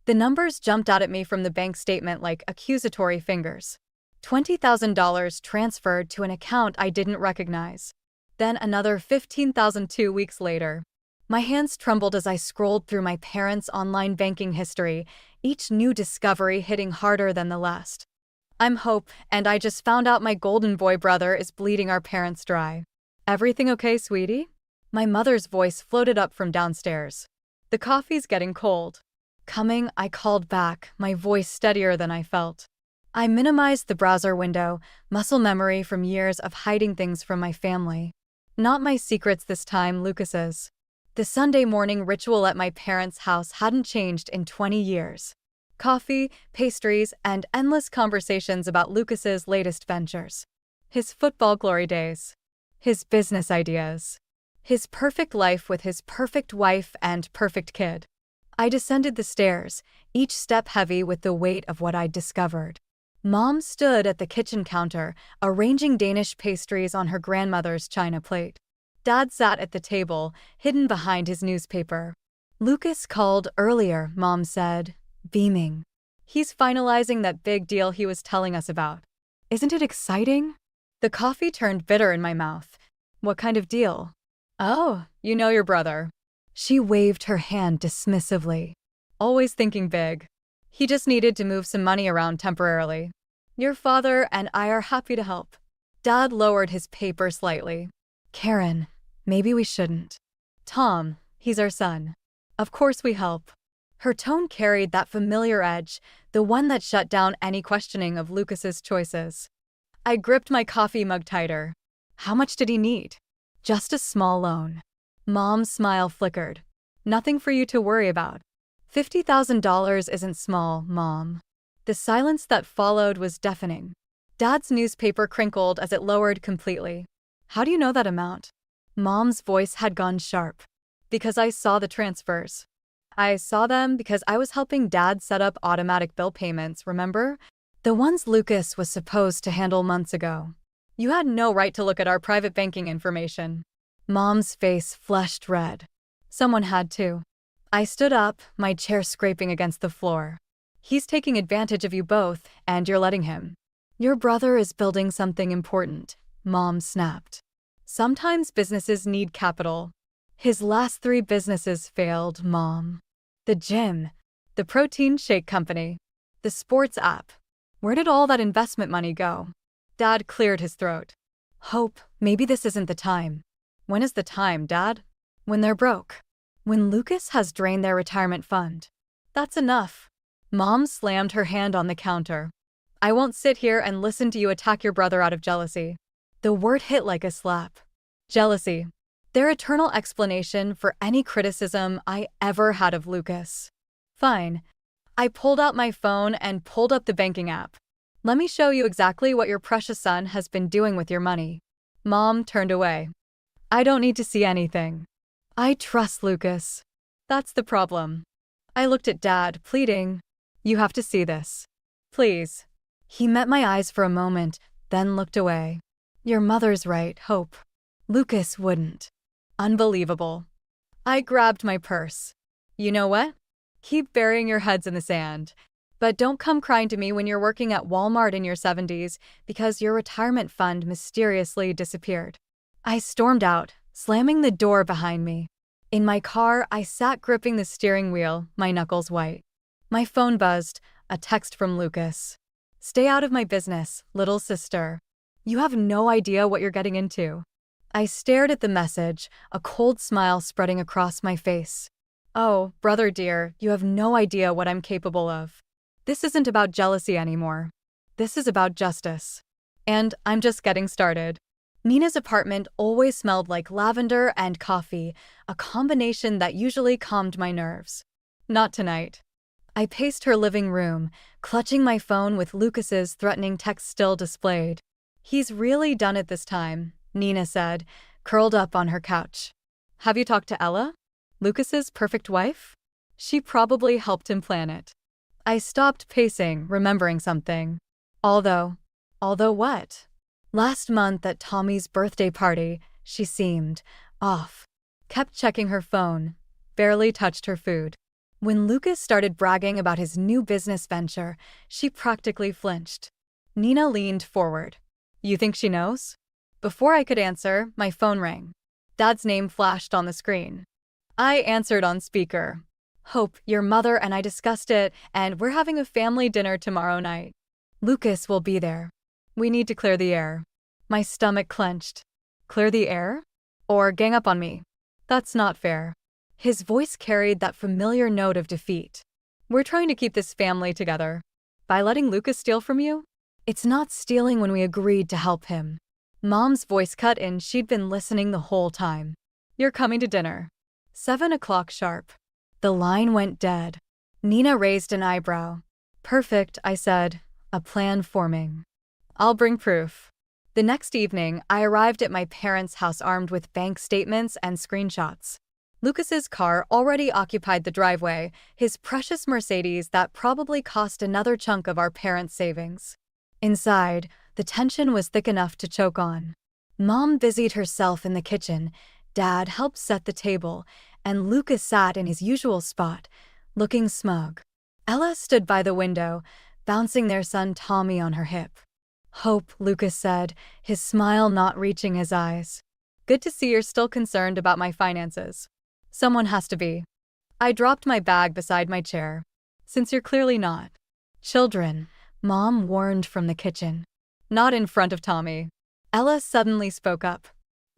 The numbers jumped out at me from the bank statement like accusatory fingers. $20,000 transferred to an account I didn't recognize. Then another $15,000 2 weeks later. My hands trembled as I scrolled through my parents' online banking history, each new discovery hitting harder than the last. I'm Hope, and I just found out my golden boy brother is bleeding our parents dry. Everything okay, sweetie? My mother's voice floated up from downstairs. The coffee's getting cold. Coming, I called back, my voice steadier than I felt. I minimized the browser window, muscle memory from years of hiding things from my family. Not my secrets this time, Lucas's. The Sunday morning ritual at my parents' house hadn't changed in 20 years. Coffee, pastries, and endless conversations about Lucas's latest ventures. His football glory days. His business ideas. His perfect life with his perfect wife and perfect kid. I descended the stairs, each step heavy with the weight of what I'd discovered. Mom stood at the kitchen counter, arranging Danish pastries on her grandmother's china plate. Dad sat at the table, hidden behind his newspaper. Lucas called earlier, Mom said, beaming. He's finalizing that big deal he was telling us about. Isn't it exciting? The coffee turned bitter in my mouth. What kind of deal? Oh, you know your brother. She waved her hand dismissively. Always thinking big. He just needed to move some money around temporarily. Your father and I are happy to help. Dad lowered his paper slightly. Karen, maybe we shouldn't. Tom, he's our son. Of course we help. Her tone carried that familiar edge, the one that shut down any questioning of Lucas's choices. I gripped my coffee mug tighter. How much did he need? Just a small loan. Mom's smile flickered. Nothing for you to worry about. $50,000 isn't small, Mom. The silence that followed was deafening. Dad's newspaper crinkled as it lowered completely. How do you know that amount? Mom's voice had gone sharp. Because I saw the transfers. I saw them because I was helping Dad set up automatic bill payments, remember? The ones Lucas was supposed to handle months ago. You had no right to look at our private banking information. Mom's face flushed red. Someone had to. I stood up, my chair scraping against the floor. He's taking advantage of you both, and you're letting him. Your brother is building something important, Mom snapped. Sometimes businesses need capital. His last 3 businesses failed, Mom. The gym, the protein shake company, the sports app. Where did all that investment money go? Dad cleared his throat. Hope, maybe this isn't the time. When is the time, Dad? When they're broke. When Lucas has drained their retirement fund. That's enough. Mom slammed her hand on the counter. I won't sit here and listen to you attack your brother out of jealousy. The word hit like a slap. Jealousy. Their eternal explanation for any criticism I ever had of Lucas. Fine. I pulled out my phone and pulled up the banking app. Let me show you exactly what your precious son has been doing with your money. Mom turned away. I don't need to see anything. I trust Lucas. That's the problem. I looked at Dad, pleading. You have to see this. Please. He met my eyes for a moment, then looked away. Your mother's right, Hope. Lucas wouldn't. Unbelievable. I grabbed my purse. You know what? Keep burying your heads in the sand. But don't come crying to me when you're working at Walmart in your 70s because your retirement fund mysteriously disappeared. I stormed out, slamming the door behind me. In my car, I sat gripping the steering wheel, my knuckles white. My phone buzzed, a text from Lucas. Stay out of my business, little sister. You have no idea what you're getting into. I stared at the message, a cold smile spreading across my face. Oh, brother dear, you have no idea what I'm capable of. This isn't about jealousy anymore. This is about justice. And I'm just getting started. Nina's apartment always smelled like lavender and coffee, a combination that usually calmed my nerves. Not tonight. I paced her living room, clutching my phone with Lucas's threatening text still displayed. He's really done it this time, Nina said, curled up on her couch. Have you talked to Ella? Lucas's perfect wife? She probably helped him plan it. I stopped pacing, remembering something. Although what? Last month at Tommy's birthday party, she seemed off. Kept checking her phone, barely touched her food. When Lucas started bragging about his new business venture, she practically flinched. Nina leaned forward. You think she knows? Before I could answer, my phone rang. Dad's name flashed on the screen. I answered on speaker. Hope, your mother and I discussed it, and we're having a family dinner tomorrow night. Lucas will be there. We need to clear the air. My stomach clenched. Clear the air? Or gang up on me? That's not fair. His voice carried that familiar note of defeat. We're trying to keep this family together. By letting Lucas steal from you? It's not stealing when we agreed to help him. Mom's voice cut in. She'd been listening the whole time. You're coming to dinner. 7 o'clock sharp. The line went dead. Nina raised an eyebrow. Perfect, I said. A plan forming. I'll bring proof. The next evening, I arrived at my parents' house armed with bank statements and screenshots. Lucas's car already occupied the driveway, his precious Mercedes that probably cost another chunk of our parents' savings. Inside, the tension was thick enough to choke on. Mom busied herself in the kitchen, Dad helped set the table, and Lucas sat in his usual spot, looking smug. Ella stood by the window, bouncing their son Tommy on her hip. Hope, Lucas said, his smile not reaching his eyes. Good to see you're still concerned about my finances. Someone has to be. I dropped my bag beside my chair. Since you're clearly not. Children, Mom warned from the kitchen. Not in front of Tommy. Ella suddenly spoke up.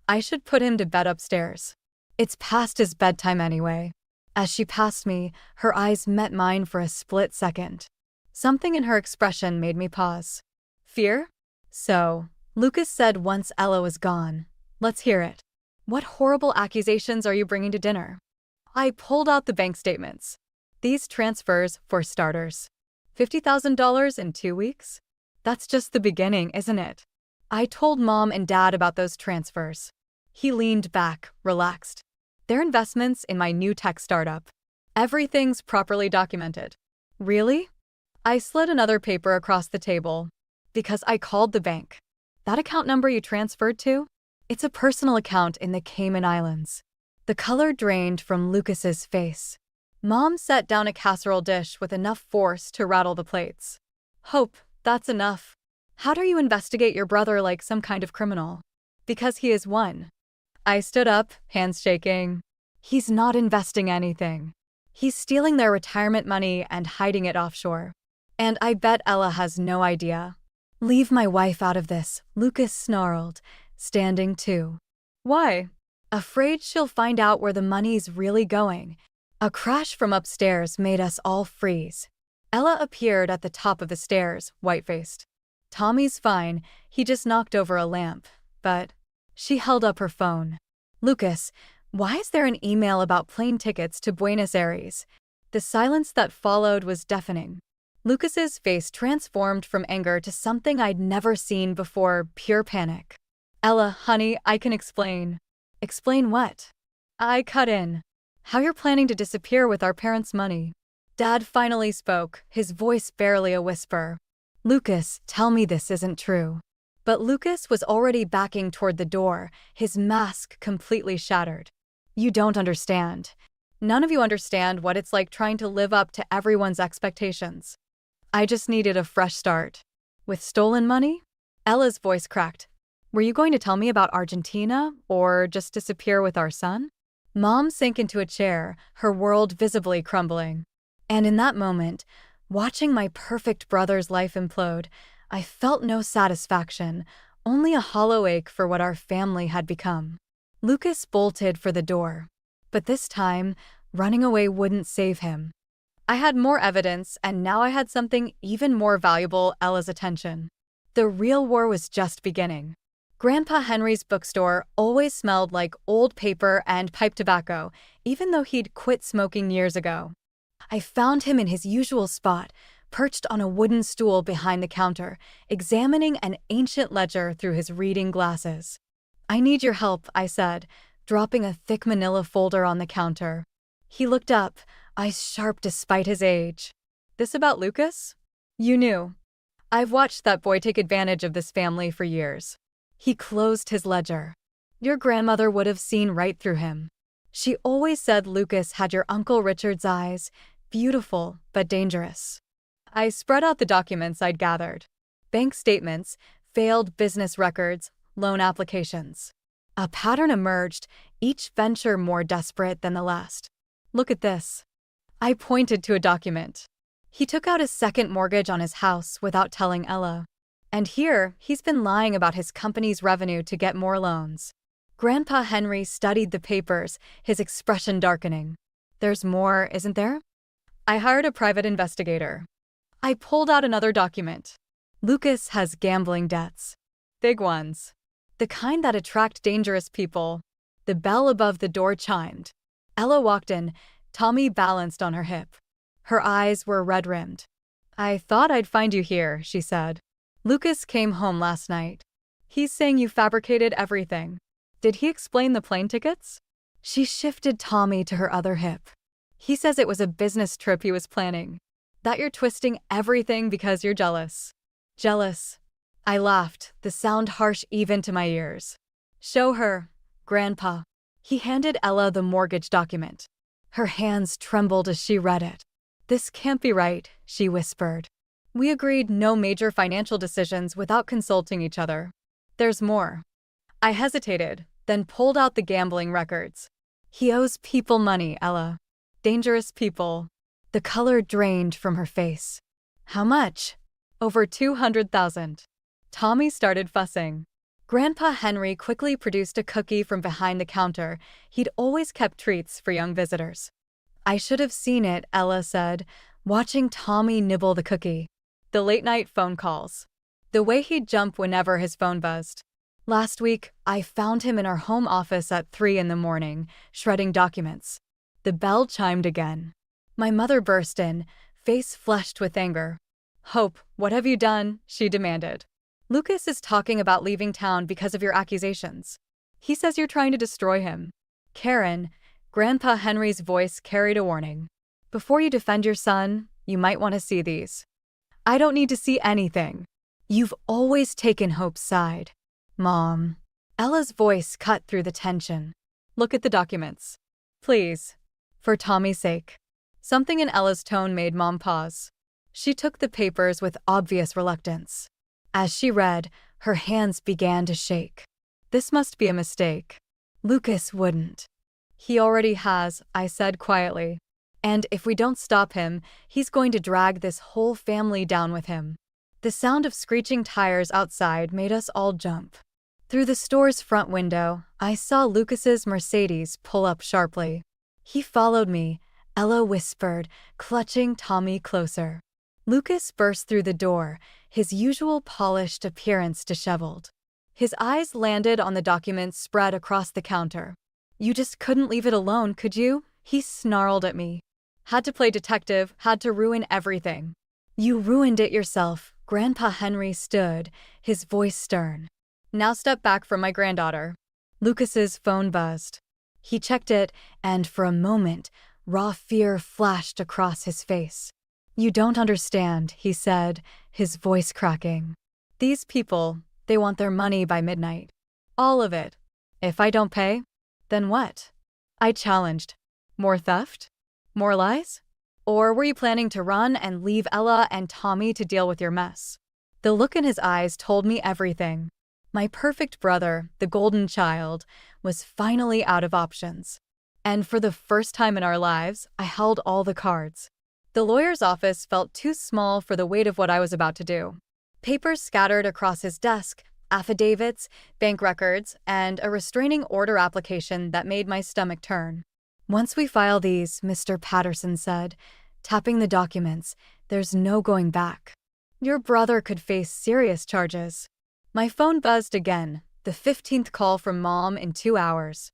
I should put him to bed upstairs. It's past his bedtime anyway. As she passed me, her eyes met mine for a split second. Something in her expression made me pause. Fear? So, Lucas said once Ella was gone. Let's hear it. What horrible accusations are you bringing to dinner? I pulled out the bank statements. These transfers, for starters. $50,000 in 2 weeks? That's just the beginning, isn't it? I told Mom and Dad about those transfers. He leaned back, relaxed. They're investments in my new tech startup. Everything's properly documented. Really? I slid another paper across the table. Because I called the bank. That account number you transferred to? It's a personal account in the Cayman Islands. The color drained from Lucas's face. Mom set down a casserole dish with enough force to rattle the plates. Hope, that's enough. How dare you investigate your brother like some kind of criminal? Because he is one. I stood up, hands shaking. He's not investing anything. He's stealing their retirement money and hiding it offshore. And I bet Ella has no idea. Leave my wife out of this, Lucas snarled, standing too. Why? Afraid she'll find out where the money's really going. A crash from upstairs made us all freeze. Ella appeared at the top of the stairs, white-faced. Tommy's fine, he just knocked over a lamp, but... She held up her phone. Lucas, why is there an email about plane tickets to Buenos Aires? The silence that followed was deafening. Lucas's face transformed from anger to something I'd never seen before, pure panic. Ella, honey, I can explain. Explain what? I cut in. How you're planning to disappear with our parents' money. Dad finally spoke, his voice barely a whisper. Lucas, tell me this isn't true. But Lucas was already backing toward the door, his mask completely shattered. You don't understand. None of you understand what it's like trying to live up to everyone's expectations. I just needed a fresh start. With stolen money? Ella's voice cracked. Were you going to tell me about Argentina, or just disappear with our son? Mom sank into a chair, her world visibly crumbling. And in that moment, watching my perfect brother's life implode, I felt no satisfaction, only a hollow ache for what our family had become. Lucas bolted for the door. But this time, running away wouldn't save him. I had more evidence, and now I had something even more valuable, Ella's attention. The real war was just beginning. Grandpa Henry's bookstore always smelled like old paper and pipe tobacco, even though he'd quit smoking years ago. I found him in his usual spot, perched on a wooden stool behind the counter, examining an ancient ledger through his reading glasses. I need your help, I said, dropping a thick manila folder on the counter. He looked up, eyes sharp despite his age. This about Lucas? You knew. I've watched that boy take advantage of this family for years. He closed his ledger. Your grandmother would have seen right through him. She always said Lucas had your Uncle Richard's eyes, beautiful but dangerous. I spread out the documents I'd gathered. Bank statements, failed business records, loan applications. A pattern emerged, each venture more desperate than the last. Look at this. I pointed to a document. He took out a second mortgage on his house without telling Ella. And here, he's been lying about his company's revenue to get more loans. Grandpa Henry studied the papers, his expression darkening. There's more, isn't there? I hired a private investigator. I pulled out another document. Lucas has gambling debts. Big ones. The kind that attract dangerous people. The bell above the door chimed. Ella walked in, Tommy balanced on her hip. Her eyes were red-rimmed. I thought I'd find you here, she said. Lucas came home last night. He's saying you fabricated everything. Did he explain the plane tickets? She shifted Tommy to her other hip. He says it was a business trip he was planning. That you're twisting everything because you're jealous. Jealous. I laughed, the sound harsh even to my ears. Show her, Grandpa. He handed Ella the mortgage document. Her hands trembled as she read it. This can't be right, she whispered. We agreed no major financial decisions without consulting each other. There's more. I hesitated, then pulled out the gambling records. He owes people money, Ella. Dangerous people. The color drained from her face. How much? Over 200,000. Tommy started fussing. Grandpa Henry quickly produced a cookie from behind the counter. He'd always kept treats for young visitors. I should have seen it, Ella said, watching Tommy nibble the cookie. The late-night phone calls. The way he'd jump whenever his phone buzzed. Last week, I found him in our home office at 3 a.m, shredding documents. The bell chimed again. My mother burst in, face flushed with anger. Hope, what have you done? She demanded. Lucas is talking about leaving town because of your accusations. He says you're trying to destroy him. Karen, Grandpa Henry's voice carried a warning. Before you defend your son, you might want to see these. I don't need to see anything. You've always taken Hope's side. Mom. Ella's voice cut through the tension. Look at the documents. Please. For Tommy's sake. Something in Ella's tone made Mom pause. She took the papers with obvious reluctance. As she read, her hands began to shake. This must be a mistake. Lucas wouldn't. He already has, I said quietly. And if we don't stop him, he's going to drag this whole family down with him. The sound of screeching tires outside made us all jump. Through the store's front window, I saw Lucas's Mercedes pull up sharply. He followed me, Ella whispered, clutching Tommy closer. Lucas burst through the door, his usual polished appearance disheveled. His eyes landed on the documents spread across the counter. You just couldn't leave it alone, could you? He snarled at me. Had to play detective, had to ruin everything. You ruined it yourself. Grandpa Henry stood, his voice stern. Now step back from my granddaughter. Lucas's phone buzzed. He checked it, and for a moment, raw fear flashed across his face. You don't understand, he said, his voice cracking. These people, they want their money by midnight. All of it. If I don't pay, then what? I challenged. More theft? More lies? Or were you planning to run and leave Ella and Tommy to deal with your mess? The look in his eyes told me everything. My perfect brother, the golden child, was finally out of options. And for the first time in our lives, I held all the cards. The lawyer's office felt too small for the weight of what I was about to do. Papers scattered across his desk, affidavits, bank records, and a restraining order application that made my stomach turn. Once we file these, Mr. Patterson said, tapping the documents, there's no going back. Your brother could face serious charges. My phone buzzed again, the 15th call from Mom in 2 hours.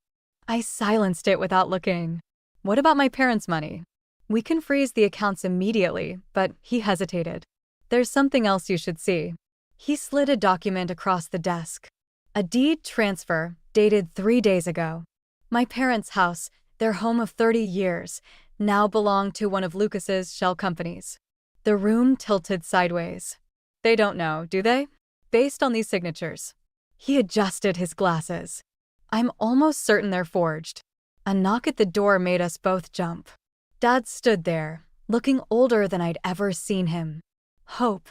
I silenced it without looking. What about my parents' money? We can freeze the accounts immediately, but he hesitated. There's something else you should see. He slid a document across the desk. A deed transfer, dated 3 days ago. My parents' house, their home of 30 years, now belonged to one of Lucas's shell companies. The room tilted sideways. They don't know, do they? Based on these signatures. He adjusted his glasses. I'm almost certain they're forged. A knock at the door made us both jump. Dad stood there, looking older than I'd ever seen him. Hope.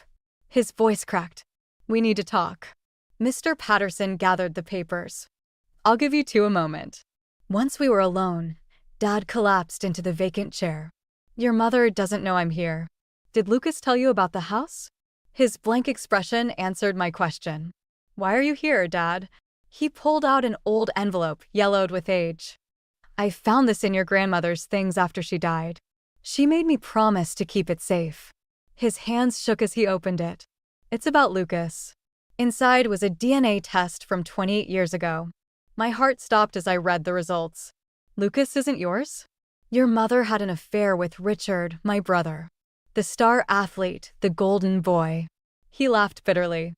His voice cracked. We need to talk. Mr. Patterson gathered the papers. I'll give you two a moment. Once we were alone, Dad collapsed into the vacant chair. Your mother doesn't know I'm here. Did Lucas tell you about the house? His blank expression answered my question. Why are you here, Dad? He pulled out an old envelope, yellowed with age. I found this in your grandmother's things after she died. She made me promise to keep it safe. His hands shook as he opened it. It's about Lucas. Inside was a DNA test from 28 years ago. My heart stopped as I read the results. Lucas isn't yours? Your mother had an affair with Richard, my brother. The star athlete, the golden boy. He laughed bitterly.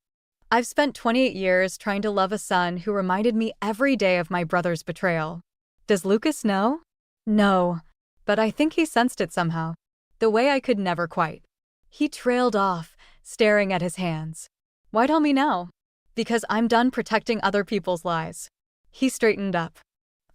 I've spent 28 years trying to love a son who reminded me every day of my brother's betrayal. Does Lucas know? No, but I think he sensed it somehow. The way I could never quite. He trailed off, staring at his hands. Why tell me now? Because I'm done protecting other people's lies. He straightened up.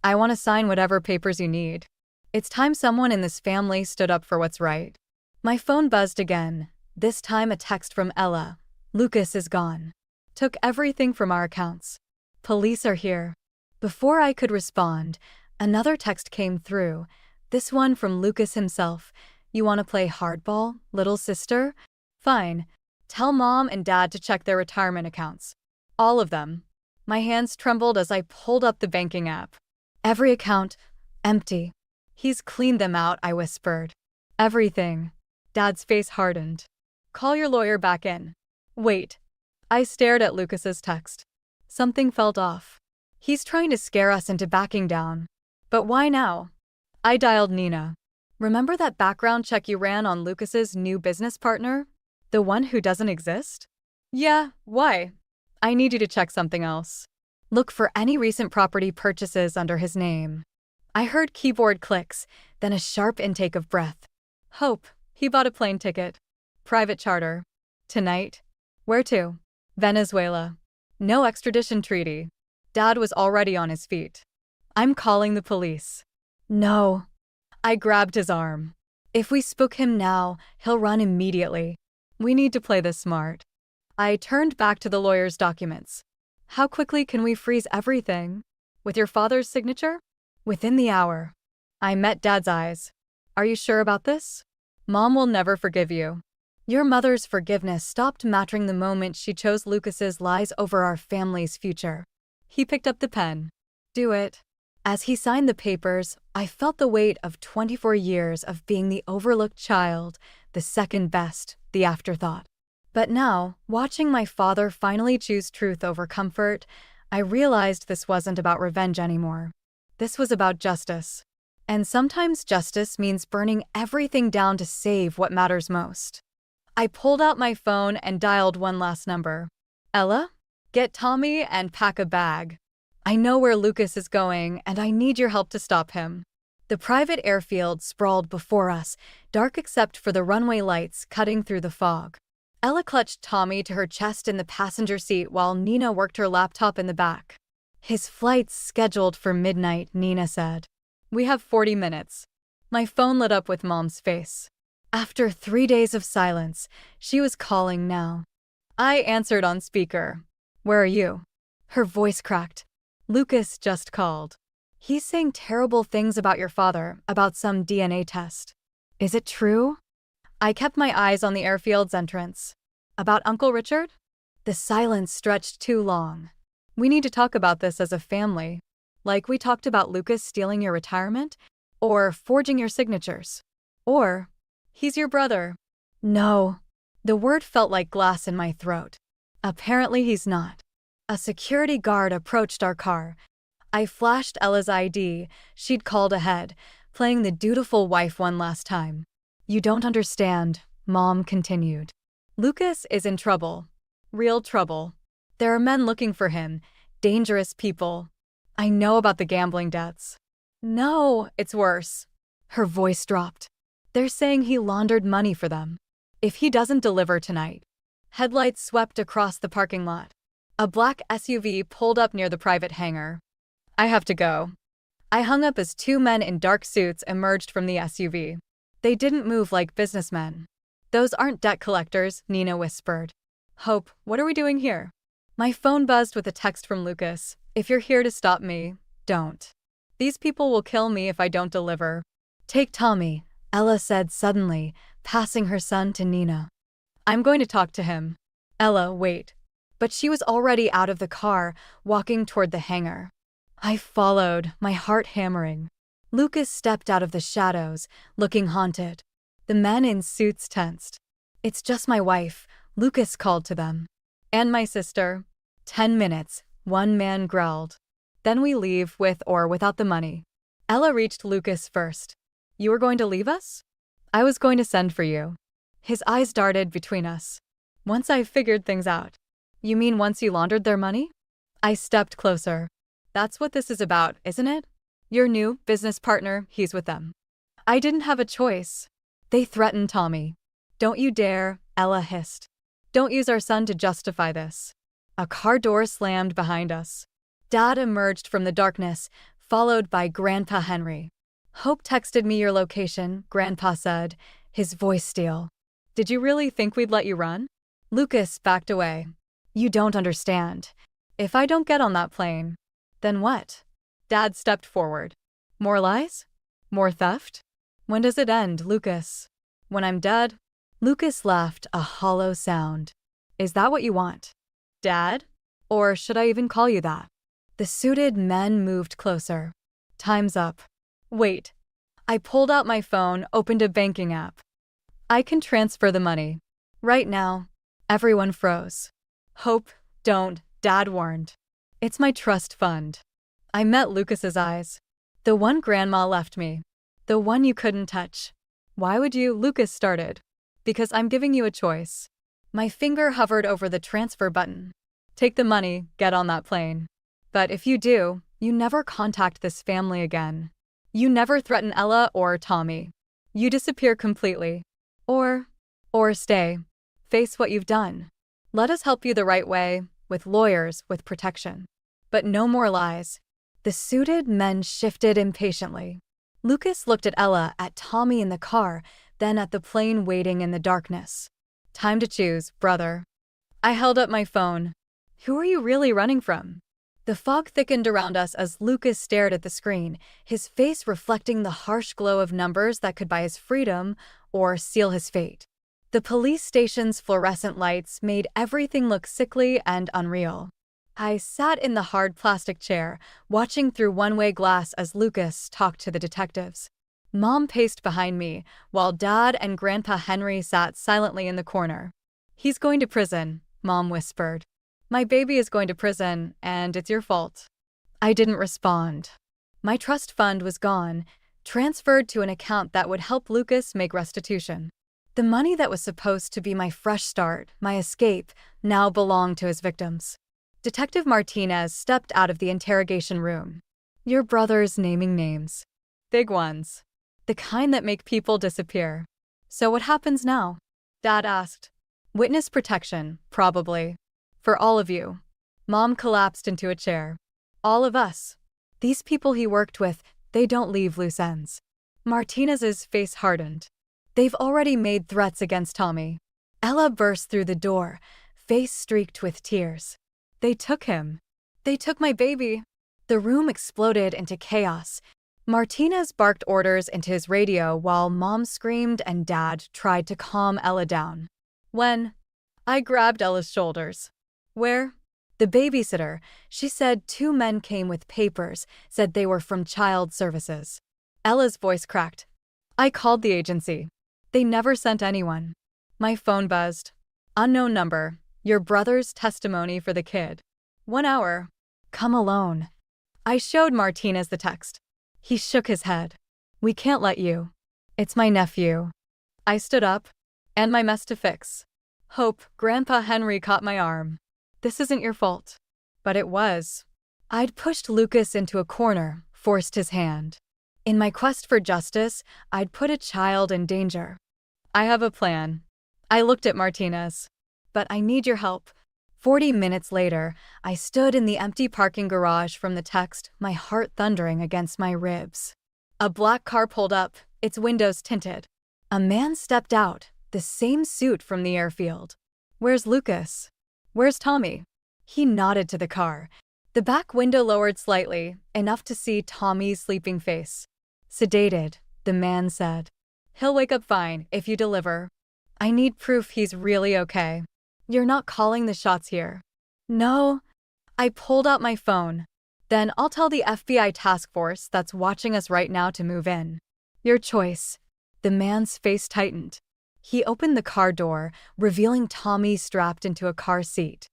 I want to sign whatever papers you need. It's time someone in this family stood up for what's right. My phone buzzed again, this time a text from Ella. Lucas is gone. Took everything from our accounts. Police are here. Before I could respond, another text came through, this one from Lucas himself. You want to play hardball, little sister? Fine. Tell Mom and Dad to check their retirement accounts. All of them. My hands trembled as I pulled up the banking app. Every account, empty. He's cleaned them out, I whispered. Everything. Dad's face hardened. Call your lawyer back in. Wait. I stared at Lucas's text. Something felt off. He's trying to scare us into backing down. But why now? I dialed Nina. Remember that background check you ran on Lucas's new business partner? The one who doesn't exist? Yeah, why? I need you to check something else. Look for any recent property purchases under his name. I heard keyboard clicks, then a sharp intake of breath. Hope, he bought a plane ticket. Private charter. Tonight. Where to? Venezuela. No extradition treaty. Dad was already on his feet. I'm calling the police. No. I grabbed his arm. If we spook him now, he'll run immediately. We need to play this smart. I turned back to the lawyer's documents. How quickly can we freeze everything? With your father's signature? Within the hour. I met Dad's eyes. Are you sure about this? Mom will never forgive you. Your mother's forgiveness stopped mattering the moment she chose Lucas's lies over our family's future. He picked up the pen. Do it. As he signed the papers, I felt the weight of 24 years of being the overlooked child, the second best, the afterthought. But now, watching my father finally choose truth over comfort, I realized this wasn't about revenge anymore. This was about justice. And sometimes justice means burning everything down to save what matters most. I pulled out my phone and dialed one last number. Ella? Get Tommy and pack a bag. I know where Lucas is going, and I need your help to stop him. The private airfield sprawled before us, dark except for the runway lights cutting through the fog. Ella clutched Tommy to her chest in the passenger seat while Nina worked her laptop in the back. His flight's scheduled for midnight, Nina said. We have 40 minutes. My phone lit up with Mom's face. After 3 days of silence, she was calling now. I answered on speaker. Where are you? Her voice cracked. Lucas just called. He's saying terrible things about your father, about some DNA test. Is it true? I kept my eyes on the airfield's entrance. About Uncle Richard? The silence stretched too long. We need to talk about this as a family. Like we talked about Lucas stealing your retirement? Or forging your signatures? Or, he's your brother. No. The word felt like glass in my throat. Apparently he's not. A security guard approached our car. I flashed Ella's ID. She'd called ahead, playing the dutiful wife one last time. You don't understand, Mom continued. Lucas is in trouble. Real trouble. There are men looking for him, dangerous people. I know about the gambling debts. No, it's worse. Her voice dropped. They're saying he laundered money for them. If he doesn't deliver tonight. Headlights swept across the parking lot. A black SUV pulled up near the private hangar. I have to go. I hung up as two men in dark suits emerged from the SUV. They didn't move like businessmen. Those aren't debt collectors, Nina whispered. Hope, what are we doing here? My phone buzzed with a text from Lucas. If you're here to stop me, don't. These people will kill me if I don't deliver. Take Tommy, Ella said suddenly, passing her son to Nina. I'm going to talk to him. Ella, wait. But she was already out of the car, walking toward the hangar. I followed, my heart hammering. Lucas stepped out of the shadows, looking haunted. The men in suits tensed. It's just my wife, Lucas called to them. And my sister. 10 minutes, one man growled. Then we leave, with or without the money. Ella reached Lucas first. You were going to leave us? I was going to send for you. His eyes darted between us. Once I figured things out. You mean once you laundered their money? I stepped closer. That's what this is about, isn't it? Your new business partner, he's with them. I didn't have a choice. They threatened Tommy. Don't you dare, Ella hissed. Don't use our son to justify this. A car door slammed behind us. Dad emerged from the darkness, followed by Grandpa Henry. Hope texted me your location, Grandpa said, his voice steel. Did you really think we'd let you run? Lucas backed away. You don't understand. If I don't get on that plane, then what? Dad stepped forward. More lies? More theft? When does it end, Lucas? When I'm dead? Lucas laughed, a hollow sound. Is that what you want? Dad? Or should I even call you that? The suited men moved closer. Time's up. Wait. I pulled out my phone, opened a banking app. I can transfer the money. Right now. Everyone froze. Hope, don't, Dad warned. It's my trust fund. I met Lucas's eyes. The one Grandma left me. The one you couldn't touch. Why would you? Lucas started. Because I'm giving you a choice. My finger hovered over the transfer button. Take the money, get on that plane. But if you do, you never contact this family again. You never threaten Ella or Tommy. You disappear completely. Or stay. Face what you've done. Let us help you the right way, with lawyers, with protection. But no more lies. The suited men shifted impatiently. Lucas looked at Ella, at Tommy in the car, then at the plane waiting in the darkness. Time to choose, brother. I held up my phone. Who are you really running from? The fog thickened around us as Lucas stared at the screen, his face reflecting the harsh glow of numbers that could buy his freedom or seal his fate. The police station's fluorescent lights made everything look sickly and unreal. I sat in the hard plastic chair, watching through one-way glass as Lucas talked to the detectives. Mom paced behind me, while Dad and Grandpa Henry sat silently in the corner. He's going to prison, Mom whispered. My baby is going to prison, and it's your fault. I didn't respond. My trust fund was gone, transferred to an account that would help Lucas make restitution. The money that was supposed to be my fresh start, my escape, now belonged to his victims. Detective Martinez stepped out of the interrogation room. Your brother's naming names. Big ones. The kind that make people disappear. So what happens now? Dad asked. Witness protection, probably. For all of you. Mom collapsed into a chair. All of us. These people he worked with, they don't leave loose ends. Martinez's face hardened. They've already made threats against Tommy. Ella burst through the door, face streaked with tears. They took him. They took my baby. The room exploded into chaos. Martinez barked orders into his radio while Mom screamed and Dad tried to calm Ella down. When? I grabbed Ella's shoulders. Where? The babysitter. She said 2 men came with papers, said they were from child services. Ella's voice cracked. I called the agency. They never sent anyone. My phone buzzed. Unknown number. Your brother's testimony for the kid. 1 hour. Come alone. I showed Martinez the text. He shook his head. We can't let you. It's my nephew. I stood up. And my mess to fix. Hope, Grandpa Henry caught my arm. This isn't your fault. But it was. I'd pushed Lucas into a corner, forced his hand. In my quest for justice, I'd put a child in danger. I have a plan. I looked at Martinez. But I need your help. 40 minutes later, I stood in the empty parking garage from the text, my heart thundering against my ribs. A black car pulled up, its windows tinted. A man stepped out, the same suit from the airfield. "Where's Lucas? Where's Tommy?" He nodded to the car. The back window lowered slightly, enough to see Tommy's sleeping face. "Sedated," the man said. "He'll wake up fine if you deliver. I need proof he's really okay." "You're not calling the shots here." "No." I pulled out my phone. "Then I'll tell the FBI task force that's watching us right now to move in." "Your choice." The man's face tightened. He opened the car door, revealing Tommy strapped into a car seat.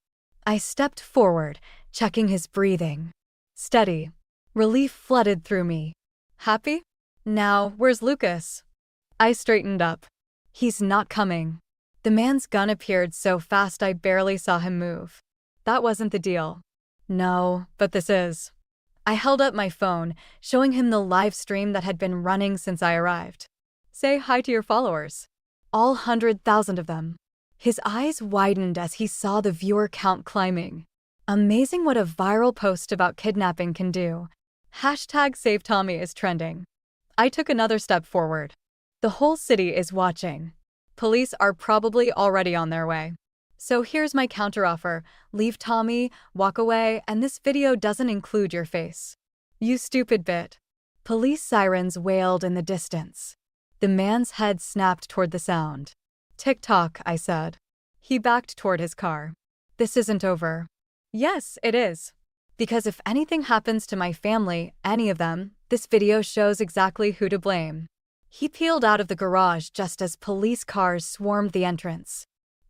I stepped forward, checking his breathing. Steady. Relief flooded through me. "Happy? Now, where's Lucas?" I straightened up. "He's not coming." The man's gun appeared so fast I barely saw him move. "That wasn't the deal." "No, but this is." I held up my phone, showing him the live stream that had been running since I arrived. "Say hi to your followers." All 100,000 of them. His eyes widened as he saw the viewer count climbing. Amazing what a viral post about kidnapping can do. #SaveTommy is trending. I took another step forward. The whole city is watching. Police are probably already on their way. So here's my counteroffer. Leave Tommy, walk away, and this video doesn't include your face. You stupid bit. Police sirens wailed in the distance. The man's head snapped toward the sound. "Tick-tock," I said. He backed toward his car. "This isn't over." "Yes, it is. Because if anything happens to my family, any of them, this video shows exactly who to blame." He peeled out of the garage just as police cars swarmed the entrance.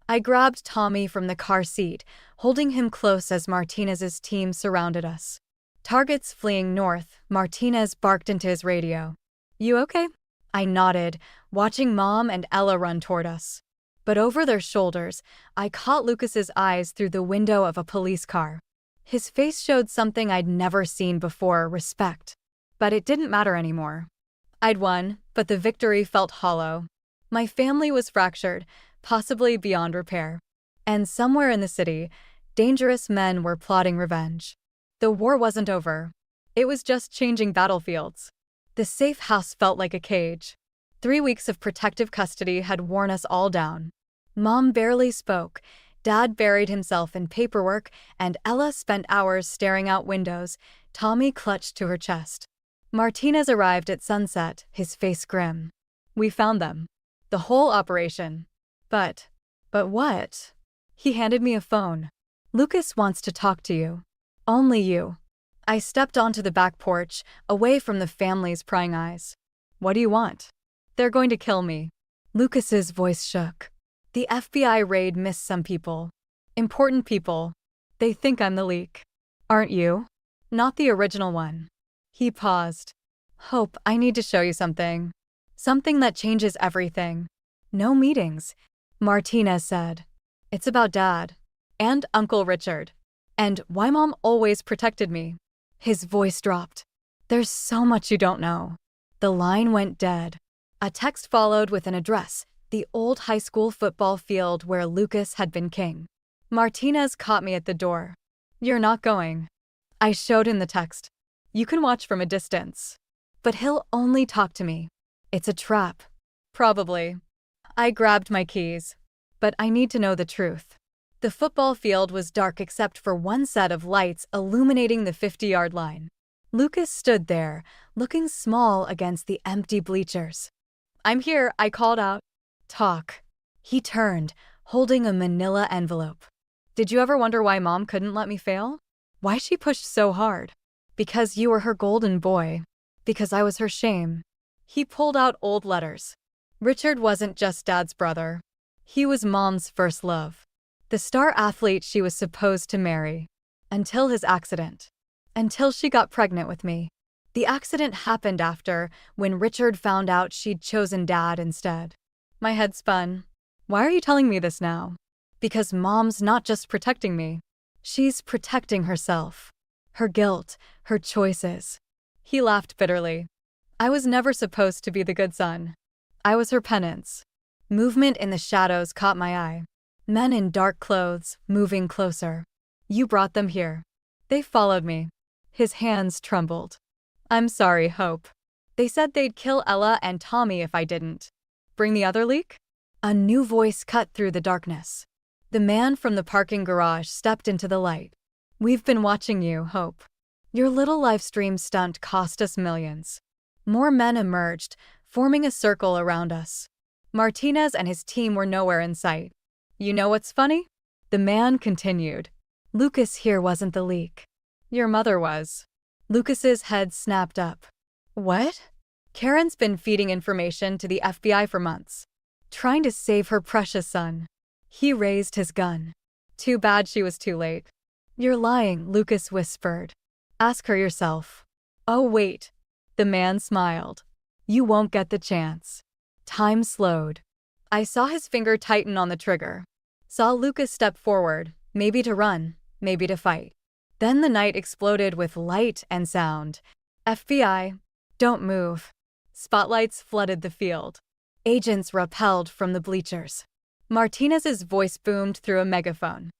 I grabbed Tommy from the car seat, holding him close as Martinez's team surrounded us. Targets fleeing north, Martinez barked into his radio. "You okay?" I nodded, watching Mom and Ella run toward us. But over their shoulders, I caught Lucas's eyes through the window of a police car. His face showed something I'd never seen before, respect. But it didn't matter anymore. I'd won, but the victory felt hollow. My family was fractured, possibly beyond repair. And somewhere in the city, dangerous men were plotting revenge. The war wasn't over. It was just changing battlefields. The safe house felt like a cage. 3 weeks of protective custody had worn us all down. Mom barely spoke, Dad buried himself in paperwork, and Ella spent hours staring out windows, Tommy clutched to her chest. Martinez arrived at sunset, his face grim. "We found them. The whole operation." But what?" He handed me a phone. "Lucas wants to talk to you. Only you." I stepped onto the back porch, away from the family's prying eyes. "What do you want?" "They're going to kill me." Lucas's voice shook. "The FBI raid missed some people. Important people. They think I'm the leak." "Aren't you?" "Not the original one." He paused. "Hope, I need to show you something. Something that changes everything." "No meetings," Martinez said. "It's about Dad. And Uncle Richard. And why Mom always protected me." His voice dropped. "There's so much you don't know." The line went dead. A text followed with an address, the old high school football field where Lucas had been king. Martinez caught me at the door. "You're not going." I showed him the text. "You can watch from a distance. But he'll only talk to me. It's a trap." "Probably." I grabbed my keys. "But I need to know the truth." The football field was dark except for one set of lights illuminating the 50-yard line. Lucas stood there, looking small against the empty bleachers. "I'm here," I called out. "Talk." He turned, holding a manila envelope. "Did you ever wonder why Mom couldn't let me fail? Why she pushed so hard? Because you were her golden boy. Because I was her shame." He pulled out old letters. Richard wasn't just Dad's brother. He was Mom's first love. The star athlete she was supposed to marry. Until his accident. Until she got pregnant with me. The accident happened after, when Richard found out she'd chosen Dad instead. My head spun. "Why are you telling me this now?" "Because Mom's not just protecting me. She's protecting herself. Her guilt, her choices." He laughed bitterly. "I was never supposed to be the good son. I was her penance." Movement in the shadows caught my eye. Men in dark clothes, moving closer. You brought them here. They followed me. His hands trembled. I'm sorry, Hope. They said they'd kill Ella and Tommy if I didn't. Bring the other leak? A new voice cut through the darkness. The man from the parking garage stepped into the light. We've been watching you, Hope. Your little livestream stunt cost us millions. More men emerged, forming a circle around us. Martinez and his team were nowhere in sight. You know what's funny? The man continued. Lucas here wasn't the leak. Your mother was. Lucas's head snapped up. What? Karen's been feeding information to the FBI for months, trying to save her precious son. He raised his gun. Too bad she was too late. You're lying, Lucas whispered. Ask her yourself. Oh, wait. The man smiled. You won't get the chance. Time slowed. I saw his finger tighten on the trigger. Saw Lucas step forward, maybe to run, maybe to fight. Then the night exploded with light and sound. FBI, don't move. Spotlights flooded the field. Agents rappelled from the bleachers. Martinez's voice boomed through a megaphone.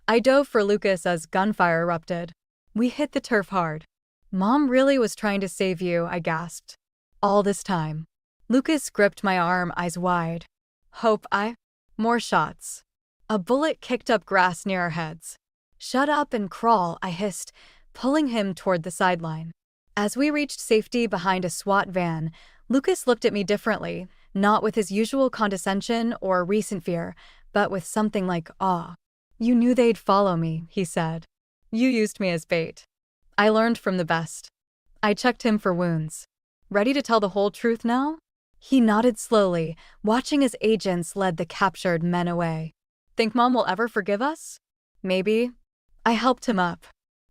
I dove for Lucas as gunfire erupted. We hit the turf hard. Mom really was trying to save you, I gasped. All this time. Lucas gripped my arm, eyes wide. Hope I... More shots. A bullet kicked up grass near our heads. Shut up and crawl, I hissed, pulling him toward the sideline. As we reached safety behind a SWAT van, Lucas looked at me differently, not with his usual condescension or recent fear, but with something like awe. You knew they'd follow me, he said. You used me as bait. I learned from the best. I checked him for wounds. Ready to tell the whole truth now? He nodded slowly, watching as agents led the captured men away. Think Mom will ever forgive us? Maybe. I helped him up.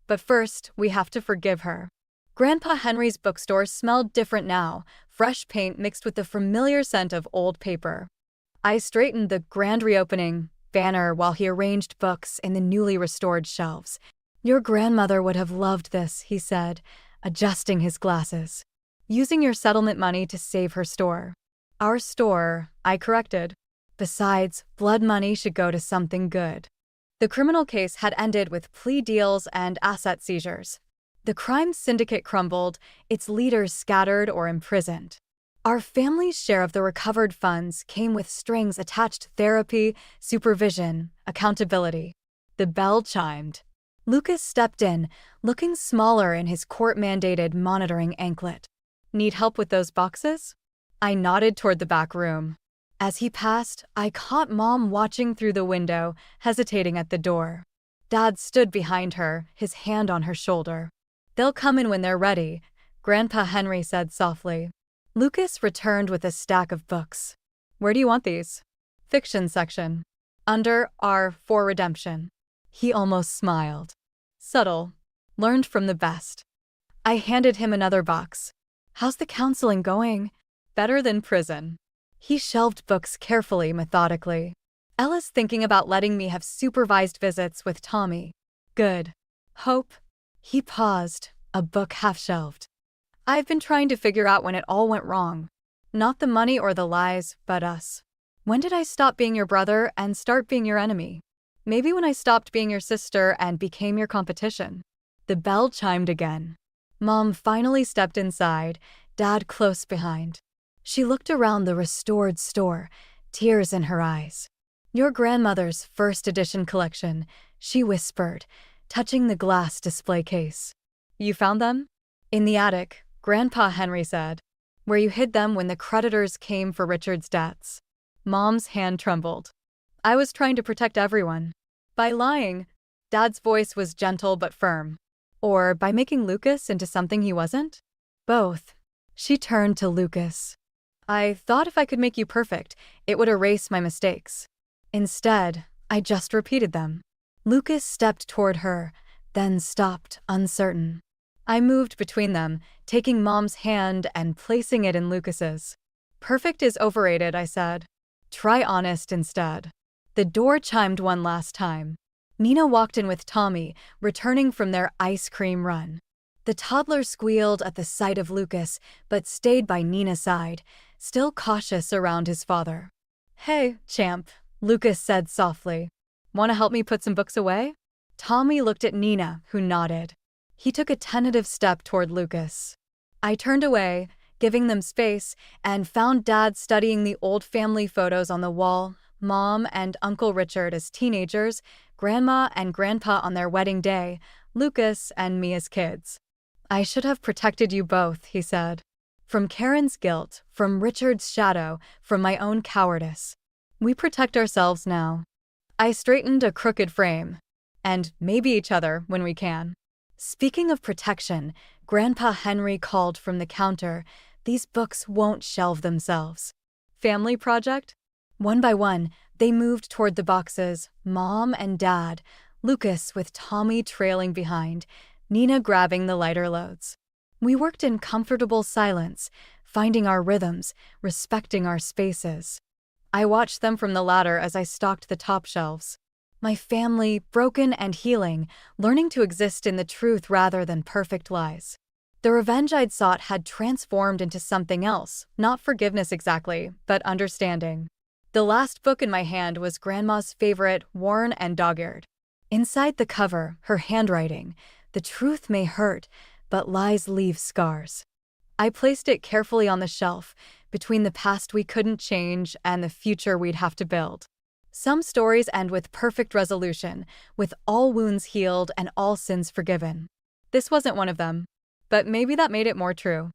But first, we have to forgive her. Grandpa Henry's bookstore smelled different now, fresh paint mixed with the familiar scent of old paper. I straightened the grand reopening banner while he arranged books in the newly restored shelves. Your grandmother would have loved this, he said, adjusting his glasses. Using your settlement money to save her store. Our store, I corrected. Besides, blood money should go to something good. The criminal case had ended with plea deals and asset seizures. The crime syndicate crumbled, its leaders scattered or imprisoned. Our family's share of the recovered funds came with strings attached: therapy, supervision, accountability. The bell chimed. Lucas stepped in, looking smaller in his court-mandated monitoring anklet. Need help with those boxes? I nodded toward the back room. As he passed, I caught Mom watching through the window, hesitating at the door. Dad stood behind her, his hand on her shoulder. They'll come in when they're ready, Grandpa Henry said softly. Lucas returned with a stack of books. Where do you want these? Fiction section. Under R for redemption. He almost smiled. Subtle. Learned from the best. I handed him another box. How's the counseling going? Better than prison. He shelved books carefully, methodically. Ella's thinking about letting me have supervised visits with Tommy. Good. Hope. He paused, a book half-shelved. I've been trying to figure out when it all went wrong. Not the money or the lies, but us. When did I stop being your brother and start being your enemy? Maybe when I stopped being your sister and became your competition. The bell chimed again. Mom finally stepped inside, Dad close behind. She looked around the restored store, tears in her eyes. Your grandmother's first edition collection, she whispered, touching the glass display case. You found them? In the attic, Grandpa Henry said, where you hid them when the creditors came for Richard's debts. Mom's hand trembled. I was trying to protect everyone. By lying, Dad's voice was gentle but firm. Or by making Lucas into something he wasn't? Both. She turned to Lucas. I thought if I could make you perfect, it would erase my mistakes. Instead, I just repeated them. Lucas stepped toward her, then stopped, uncertain. I moved between them, taking Mom's hand and placing it in Lucas's. Perfect is overrated, I said. Try honest instead. The door chimed one last time. Nina walked in with Tommy, returning from their ice cream run. The toddler squealed at the sight of Lucas, but stayed by Nina's side, still cautious around his father. Hey, champ, Lucas said softly. Want to help me put some books away? Tommy looked at Nina, who nodded. He took a tentative step toward Lucas. I turned away, giving them space, and found Dad studying the old family photos on the wall, Mom and Uncle Richard as teenagers, Grandma and Grandpa on their wedding day, Lucas and me as kids. I should have protected you both, he said. From Karen's guilt, from Richard's shadow, from my own cowardice. We protect ourselves now. I straightened a crooked frame. And maybe each other when we can. Speaking of protection, Grandpa Henry called from the counter. These books won't shelve themselves. Family project? One by one, they moved toward the boxes, Mom and Dad, Lucas with Tommy trailing behind, Nina grabbing the lighter loads. We worked in comfortable silence, finding our rhythms, respecting our spaces. I watched them from the ladder as I stalked the top shelves. My family, broken and healing, learning to exist in the truth rather than perfect lies. The revenge I'd sought had transformed into something else, not forgiveness exactly, but understanding. The last book in my hand was Grandma's favorite, worn and dog-eared. Inside the cover, her handwriting, "The truth may hurt, but lies leave scars." I placed it carefully on the shelf, between the past we couldn't change and the future we'd have to build. Some stories end with perfect resolution, with all wounds healed and all sins forgiven. This wasn't one of them. But maybe that made it more true.